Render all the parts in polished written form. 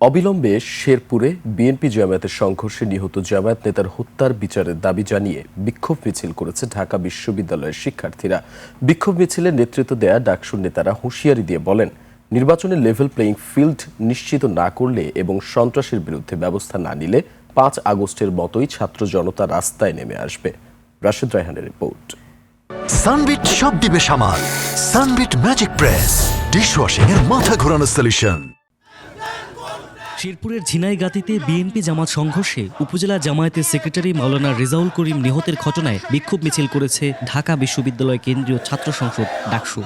অবিলম্বে শেরপুরে বিএনপি জামায়াতের সংঘর্ষে নিহত জামায়াত নেতার হত্যার বিচারের দাবি জানিয়ে বিক্ষোভ মিছিল করেছে ঢাকা বিশ্ববিদ্যালয়ের শিক্ষার্থীরা। বিক্ষোভ মিছিলে নেতৃত্ব দেয়া ডাকসুর নেতারা হুঁশিয়ারি দিয়ে বলেন, নির্বাচনে লেভেল প্লেইং ফিল্ড নিশ্চিত না করলে এবং সন্ত্রাসের বিরুদ্ধে ব্যবস্থা না নিলে ৫ আগস্টের মতোই ছাত্র জনতা রাস্তায় নেমে আসবে। রাশেদ রায়হানের রিপোর্ট। সানবিট সব দিবে সামাল। সানবিট ম্যাজিক প্রেস ডিশওয়াশিং এর মাথা ঘোরানো সলিউশন। শেরপুরের ঝিনাইগাতীতে বিএনপি জামাত সংঘর্ষে উপজেলা জামায়াতের সেক্রেটারি মাওলানা রেজাউল করিম নিহতের ঘটনায় বিক্ষোভ মিছিল করেছে ঢাকা বিশ্ববিদ্যালয় কেন্দ্রীয় ছাত্র সংসদ ডাকসু।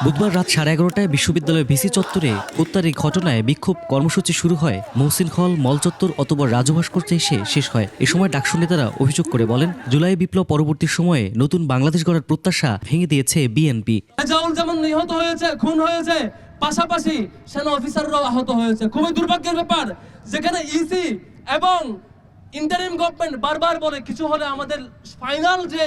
বুধবার রাত 11:30টায় বিশ্ববিদ্যালয় ভিসি চত্বরে হত্যার এই ঘটনায় বিক্ষোভ কর্মসূচি শুরু হয় মহসিন হল, মল চত্বর অথবা রাজু ভাস্কর্যে এসে শেষ হয়। এ সময় ডাকসু নেতারা অভিযোগ করে বলেন, জুলাই বিপ্লব পরবর্তী সময়ে নতুন বাংলাদেশ গড়ার প্রত্যাশা ভেঙে দিয়েছে বিএনপি। রেজাউল যেমন নিহত হয়েছে, খুন হয়েছে, পাশাপাশি সেনা অফিসাররাও আহত হয়েছে। খুবই দুর্ভাগ্যের ব্যাপার, যেখানে ইসি এবং ইন্টারিম গভর্নমেন্ট বারবার বলে কিছু হলে আমাদের ফাইনাল যে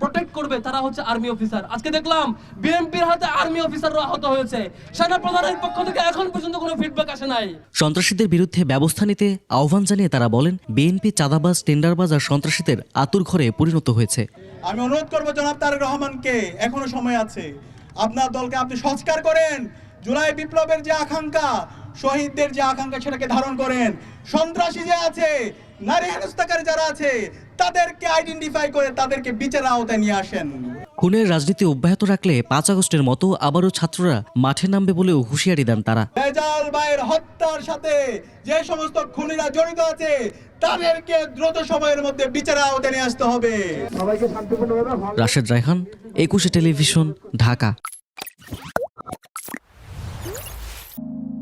প্রোটেক্ট করবে তারা হচ্ছে আর্মি অফিসার। আজকে দেখলাম বিএনপির হাতে আর্মি অফিসাররা আহত হয়েছে। সেনা প্রধানের পক্ষ থেকে এখন পর্যন্ত কোনো ফিডব্যাক আসে নাই। সন্ত্রাসীদের বিরুদ্ধে ব্যবস্থা নিতে আহ্বান জানিয়ে তারা বলেন, বিএনপি চাঁদাবাজ, টেন্ডারবাজ আর সন্ত্রাসীদের আতুরঘরে পরিণত হয়েছে। আমি অনুরোধ করবো জনাব তারেক রহমানকে, এখনো সময় আছে, আপনার দলকে আপনি সংস্কার করেন। জুলাই বিপ্লবের যে আকাঙ্ক্ষা, শহীদদের যে আকাঙ্ক্ষা, সেটাকে ধারণ করেন। সন্ত্রাসী যে আছে, নারী হেনস্থাকারী যারা আছে, তাদেরকে আইডেন্টিফাই করে তাদেরকে বিচারের আওতায় নিয়ে আসেন। খুনের রাজনীতি অব্যাহত রাখলে ৫ আগস্টের মতো আবারও ছাত্ররা মাঠে নামবে বলেও হুঁশিয়ারি দেন তারা। রেজাউল ভাইয়ের হত্যার সাথে যে সমস্ত খুনিরা জড়িত আছে তাদেরকে দ্রুত সময়ের মধ্যে বিচারের আওতায় নিয়ে আসতে হবে। রাশেদ রায়হান, ২১শে টেলিভিশন, ঢাকা।